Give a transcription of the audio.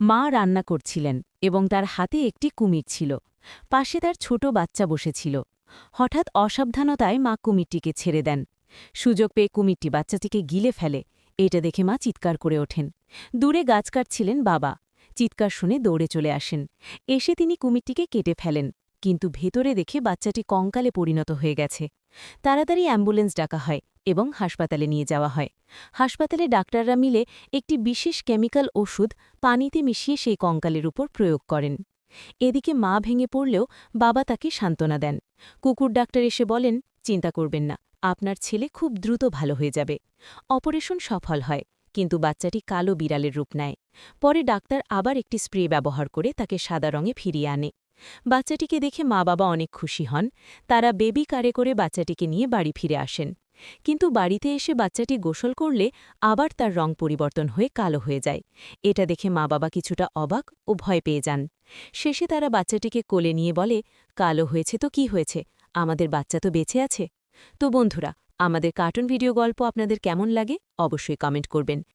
মা রান্না করছিলেন এবং তার হাতে একটি কুমির ছিল। পাশে তার ছোট বাচ্চা বসেছিল। হঠাৎ অসাবধানতায় মা কুমিরটিকে ছেড়ে দেন। সুযোগ পেয়ে কুমিরটি বাচ্চাটিকে গিলে ফেলে। এটা দেখে মা চিৎকার করে ওঠেন। দূরে গাছ কাটছিলেন বাবা। চিৎকার শুনে দৌড়ে চলে আসেন। এসে তিনি কুমিরটিকে কেটে ফেলেন, কিন্তু ভেতরে দেখে বাচ্চাটি কঙ্কালে পরিণত হয়ে গেছে। তাড়াতাড়ি অ্যাম্বুলেন্স ডাকা হয় এবং হাসপাতালে নিয়ে যাওয়া হয়। হাসপাতালে ডাক্তাররা মিলে একটি বিশেষ কেমিক্যাল ওষুধ পানিতে মিশিয়ে সেই কঙ্কালের উপর প্রয়োগ করেন। এদিকে মা ভেঙে পড়লেও বাবা তাকে সান্ত্বনা দেন। কুকুর ডাক্তার এসে বলেন, চিন্তা করবেন না, আপনার ছেলে খুব দ্রুত ভালো হয়ে যাবে। অপারেশন সফল হয়, কিন্তু বাচ্চাটি কালো বিড়ালের রূপ নেয়। পরে ডাক্তার আবার একটি স্প্রে ব্যবহার করে তাকে সাদা রঙে ফিরিয়ে আনে। বাচ্চাটিকে দেখে মা বাবা অনেক খুশি হন। তারা বেবি কারে করে বাচ্চাটিকে নিয়ে বাড়ি ফিরে আসেন। কিন্তু বাড়িতে এসে বাচ্চাটি গোসল করলে আবার তার রং পরিবর্তন হয়ে কালো হয়ে যায়। এটা দেখে মা বাবা কিছুটা অবাক ও ভয় পেয়ে যান। শেষে তারা বাচ্চাটিকে কোলে নিয়ে বলে, কালো হয়েছে তো কি হয়েছে, আমাদের বাচ্চা তো বেঁচে আছে। তো বন্ধুরা, আমাদের কার্টুন ভিডিও গল্প আপনাদের কেমন লাগে অবশ্যই কমেন্ট করবেন।